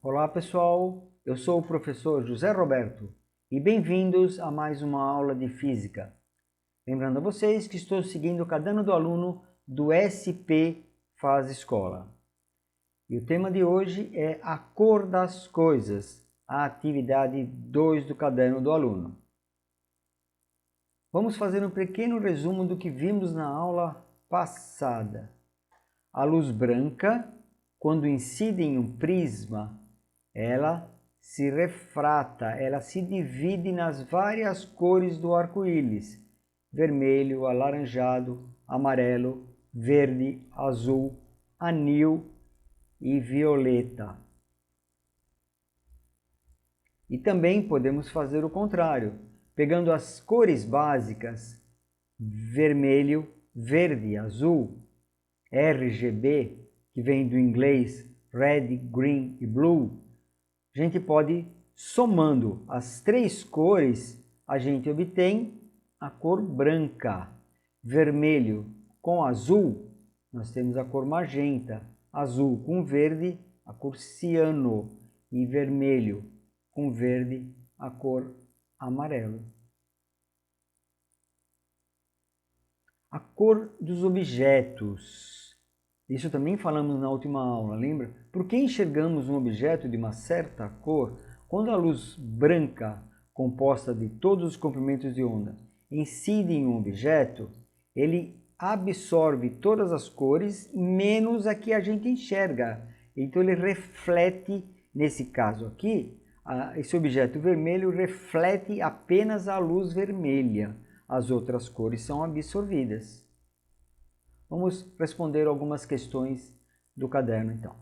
Olá pessoal, eu sou o professor José Roberto e bem-vindos a mais uma aula de Física. Lembrando a vocês que estou seguindo o caderno do aluno do SP Faz Escola. E o tema de hoje é a cor das coisas, a atividade 2 do caderno do aluno. Vamos fazer um pequeno resumo do que vimos na aula passada. A luz branca, quando incide em um prisma, ela se refrata, ela se divide nas várias cores do arco-íris: vermelho, alaranjado, amarelo, verde, azul, anil e violeta. E também podemos fazer o contrário, pegando as cores básicas, vermelho, verde, azul, RGB, que vem do inglês Red, Green e Blue, a gente pode, somando as três cores, a gente obtém a cor branca. Vermelho com azul, nós temos a cor magenta. Azul com verde, a cor ciano. E vermelho com verde, a cor amarelo. A cor dos objetos. Isso também falamos na última aula, lembra? Por que enxergamos um objeto de uma certa cor quando a luz branca, composta de todos os comprimentos de onda, incide em um objeto? Ele absorve todas as cores, menos a que a gente enxerga. Então ele reflete, nesse caso aqui, esse objeto vermelho reflete apenas a luz vermelha. As outras cores são absorvidas. Vamos responder algumas questões do caderno, então.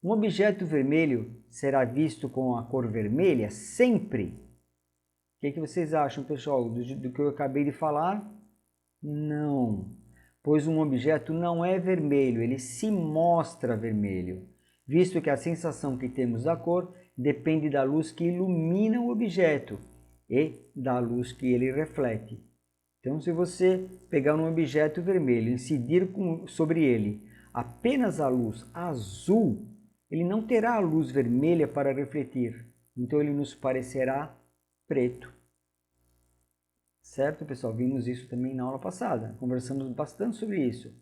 Um objeto vermelho será visto com a cor vermelha sempre? O que vocês acham, pessoal, do que eu acabei de falar? Não, pois um objeto não é vermelho, ele se mostra vermelho, visto que a sensação que temos da cor depende da luz que ilumina o objeto e da luz que ele reflete. Então, se você pegar um objeto vermelho e incidir sobre ele apenas a luz azul, ele não terá a luz vermelha para refletir. Então, ele nos parecerá preto. Certo, pessoal? Vimos isso também na aula passada. Conversamos bastante sobre isso.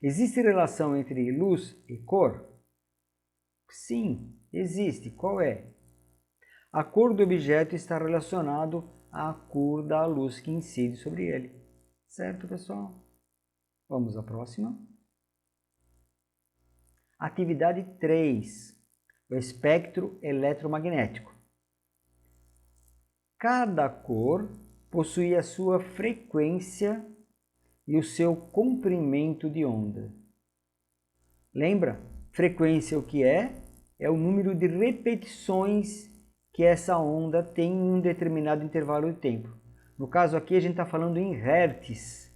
Existe relação entre luz e cor? Sim, existe. Qual é? A cor do objeto está relacionado à cor da luz que incide sobre ele. Certo, pessoal? Vamos à próxima. Atividade 3. O espectro eletromagnético. Cada cor possui a sua frequência e o seu comprimento de onda. Lembra? Frequência o que é? É o número de repetições que essa onda tem em um determinado intervalo de tempo. No caso aqui a gente está falando em hertz.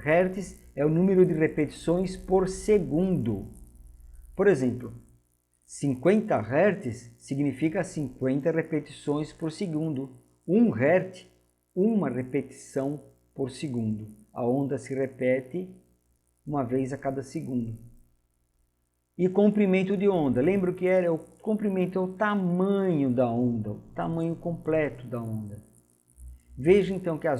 Hertz é o número de repetições por segundo. Por exemplo, 50 Hz significa 50 repetições por segundo. 1 Hz, uma repetição por segundo. A onda se repete uma vez a cada segundo. E comprimento de onda. Lembra o que era? O comprimento é o tamanho da onda, o tamanho completo da onda. Veja então que a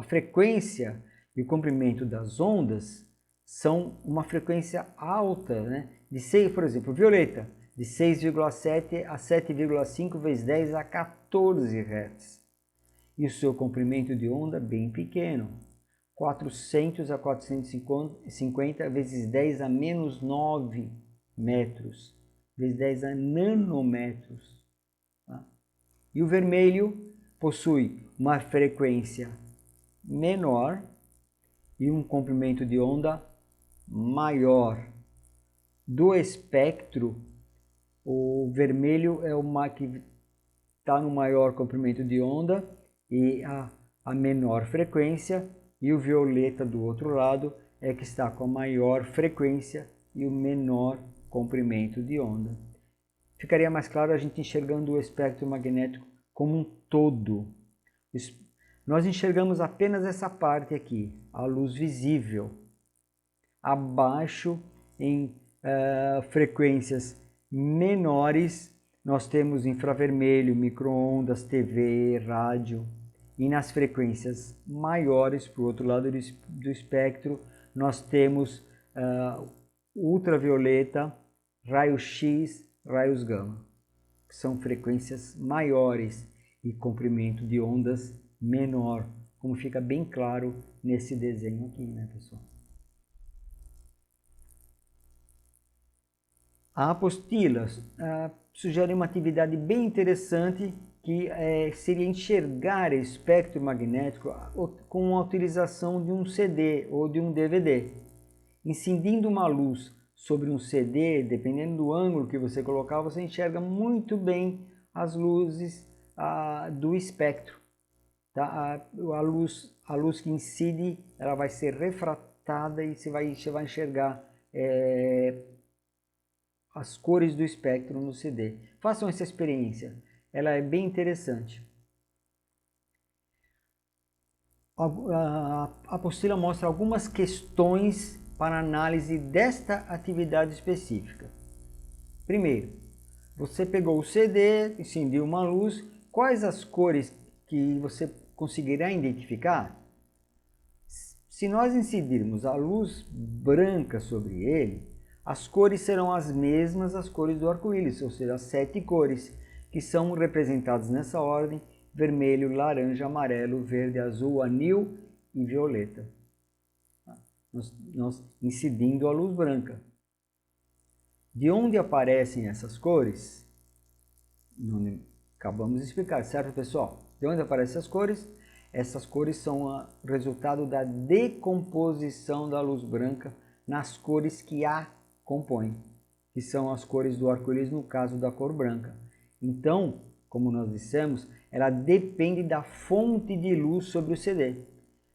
frequência e o comprimento das ondas são uma frequência alta, né? De 6, por exemplo, violeta, de 6,7 a 7,5 vezes 10 a 14 Hz. E o seu comprimento de onda bem pequeno, 400 a 450 vezes 10 a menos 9 metros, vezes 10 a nanômetros. Tá? E o vermelho possui uma frequência menor e um comprimento de onda maior. Do espectro, o vermelho é o que está no maior comprimento de onda e a menor frequência, e o violeta do outro lado é que está com a maior frequência e o menor comprimento de onda. Ficaria mais claro a gente enxergando o espectro magnético como um todo. Nós enxergamos apenas essa parte aqui, a luz visível. Abaixo, em frequências menores, nós temos infravermelho, micro-ondas, TV, rádio. E nas frequências maiores, para o outro lado do espectro, nós temos ultravioleta, raio-x, raios gama, que são frequências maiores e comprimento de ondas menor, como fica bem claro nesse desenho aqui, né, pessoal? A apostila sugere uma atividade bem interessante que seria enxergar espectro magnético com a utilização de um CD ou de um DVD. Incidindo uma luz sobre um CD, dependendo do ângulo que você colocar, você enxerga muito bem as luzes do espectro. Tá? A luz que incide, ela vai ser refratada e você vai enxergar as cores do espectro no CD. Façam essa experiência, ela é bem interessante. A apostila mostra algumas questões para análise desta atividade específica. Primeiro, você pegou o CD, incendiu uma luz, quais as cores que você conseguirá identificar? Se nós incidirmos a luz branca sobre ele, as cores serão as mesmas as cores do arco-íris, ou seja, as 7 cores, que são representadas nessa ordem: vermelho, laranja, amarelo, verde, azul, anil e violeta. Nós incidindo a luz branca. De onde aparecem essas cores? Acabamos de explicar, certo, pessoal? De onde aparecem as cores? Essas cores são o resultado da decomposição da luz branca nas cores que a compõem, que são as cores do arco-íris no caso da cor branca. Então, como nós dissemos, ela depende da fonte de luz sobre o CD.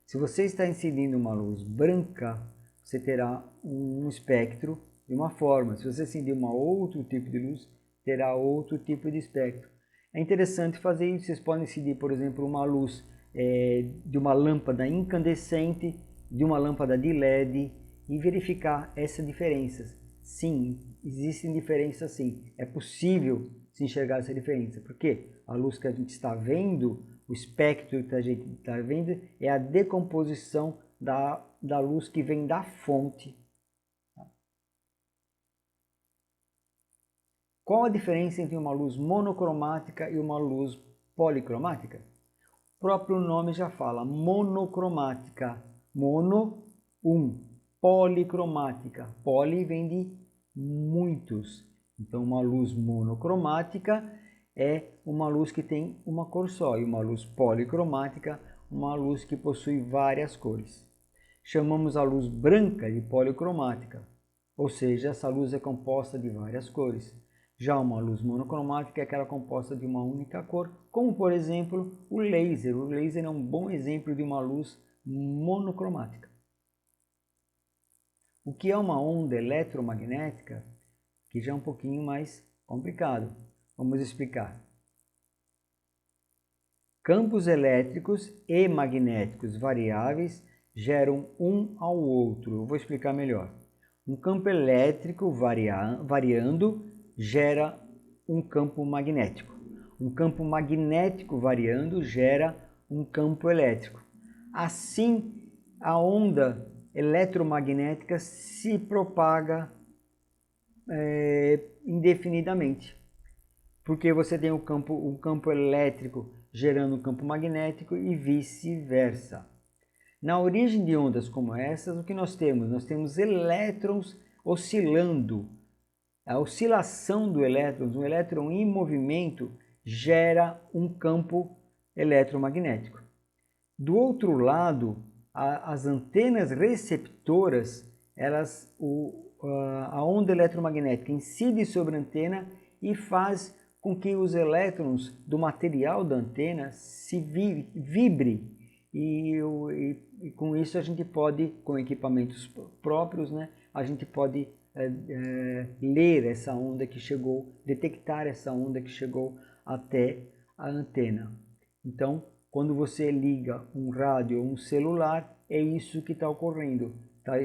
Se você está incidindo uma luz branca, você terá um espectro de uma forma. Se você incidir outro tipo de luz, terá outro tipo de espectro. É interessante fazer isso. Vocês podem incidir, por exemplo, uma luz de uma lâmpada incandescente, de uma lâmpada de LED e verificar essas diferenças. Sim, existem diferenças sim. É possível se enxergar essa diferença. Porque a luz que a gente está vendo, o espectro que a gente está vendo, é a decomposição da luz que vem da fonte. Qual a diferença entre uma luz monocromática e uma luz policromática? O próprio nome já fala, monocromática. Mono, policromática. Poli vem de muitos. Então, uma luz monocromática é uma luz que tem uma cor só, e uma luz policromática, uma luz que possui várias cores. Chamamos a luz branca de policromática, ou seja, essa luz é composta de várias cores. Já uma luz monocromática é aquela composta de uma única cor, como por exemplo o laser. O laser é um bom exemplo de uma luz monocromática. O que é uma onda eletromagnética? Que já é um pouquinho mais complicado. Vamos explicar. Campos elétricos e magnéticos variáveis geram um ao outro. Eu vou explicar melhor. Um campo elétrico variando gera um campo magnético. Um campo magnético variando gera um campo elétrico. Assim, a onda eletromagnética se propaga indefinidamente, porque você tem um campo elétrico gerando um campo magnético e vice-versa. Na origem de ondas como essas, o que nós temos? Nós temos elétrons oscilando. A oscilação do elétron, um elétron em movimento, gera um campo eletromagnético. Do outro lado, as antenas receptoras, a onda eletromagnética incide sobre a antena e faz com que os elétrons do material da antena se vibrem. E com isso a gente pode, com equipamentos próprios, né, a gente pode ler essa onda que chegou, detectar essa onda que chegou até a antena. Então, quando você liga um rádio ou um celular, é isso que está ocorrendo.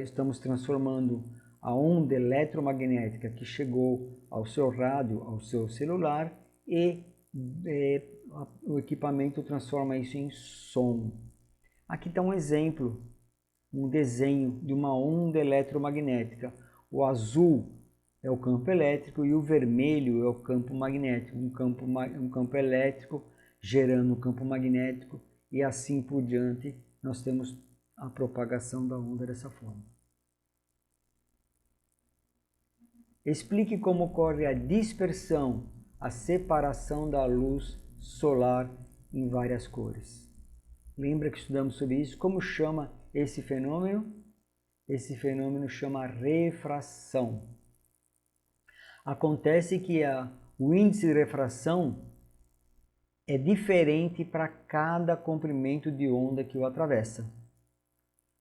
Estamos transformando a onda eletromagnética que chegou ao seu rádio, ao seu celular, e o equipamento transforma isso em som. Aqui está um exemplo, um desenho de uma onda eletromagnética. O azul é o campo elétrico e o vermelho é o campo magnético. Um campo elétrico gerando um campo magnético e assim por diante. Nós temos a propagação da onda dessa forma. Explique como ocorre a dispersão, a separação da luz solar em várias cores. Lembra que estudamos sobre isso? Como chama esse fenômeno? Esse fenômeno chama refração. Acontece que o índice de refração é diferente para cada comprimento de onda que o atravessa.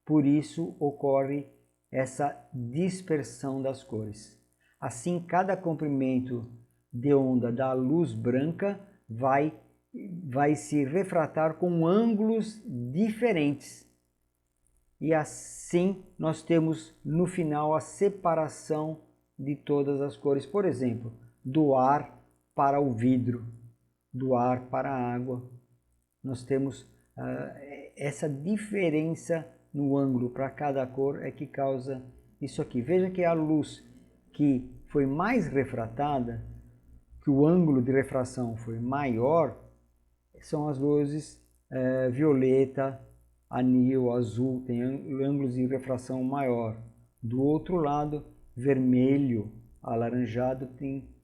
Por isso ocorre essa dispersão das cores. Assim, cada comprimento de onda da luz branca vai se refratar com ângulos diferentes. E assim nós temos no final a separação de todas as cores. Por exemplo, do ar para o vidro, do ar para a água. Nós temos essa diferença no ângulo para cada cor é que causa isso aqui. Veja que a luz que foi mais refratada, que o ângulo de refração foi maior, são as luzes violeta, anil, azul, tem ângulos de refração maior. Do outro lado, vermelho, alaranjado, tem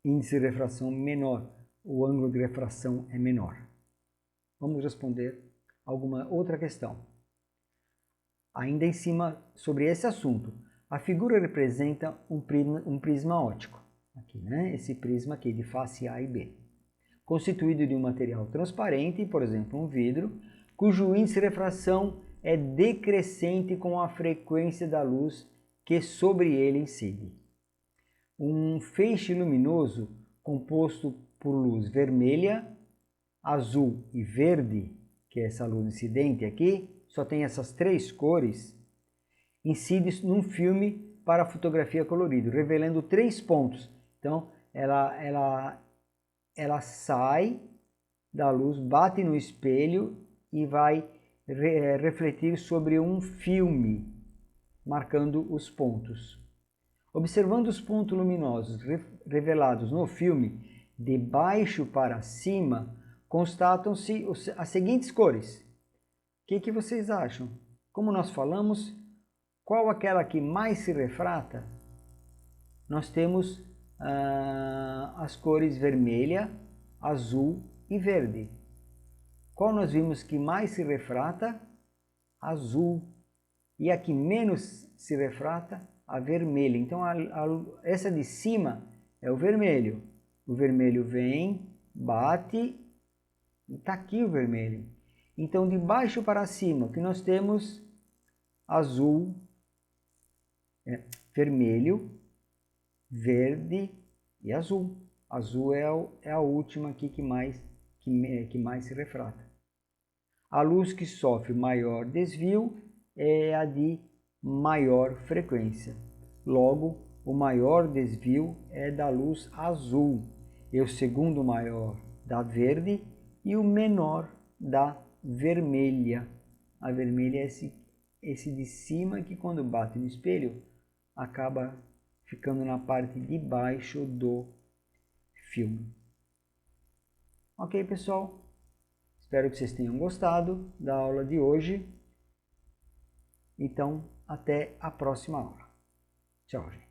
índice de refração menor. O ângulo de refração é menor. Vamos responder alguma outra questão. Ainda em cima sobre esse assunto, a figura representa um prisma óptico. Aqui, né? Esse prisma aqui de face A e B. Constituído de um material transparente, por exemplo, um vidro, cujo índice de refração é decrescente com a frequência da luz que sobre ele incide. Um feixe luminoso composto por luz vermelha, azul e verde, que é essa luz incidente aqui, só tem essas três cores, incide num filme para fotografia colorida, revelando 3 pontos. Então, ela sai da luz, bate no espelho e vai refletir sobre um filme, marcando os pontos. Observando os pontos luminosos revelados no filme, de baixo para cima, constatam-se as seguintes cores. O que vocês acham? Como nós falamos, qual aquela que mais se refrata? Nós temos as cores vermelha, azul e verde. Qual nós vimos que mais se refrata? Azul. E a que menos se refrata? A vermelha. Então, essa de cima é o vermelho. O vermelho vem, bate, e está aqui o vermelho. Então, de baixo para cima, o que nós temos? Azul, vermelho, verde e azul. Azul é a última aqui que mais se refrata. A luz que sofre maior desvio é a de maior frequência. Logo, o maior desvio é da luz azul, e o segundo maior da verde e o menor da vermelha. A vermelha é esse de cima que quando bate no espelho acaba ficando na parte de baixo do filme. Ok, pessoal? Espero que vocês tenham gostado da aula de hoje. Então, até a próxima aula. Tchau, gente.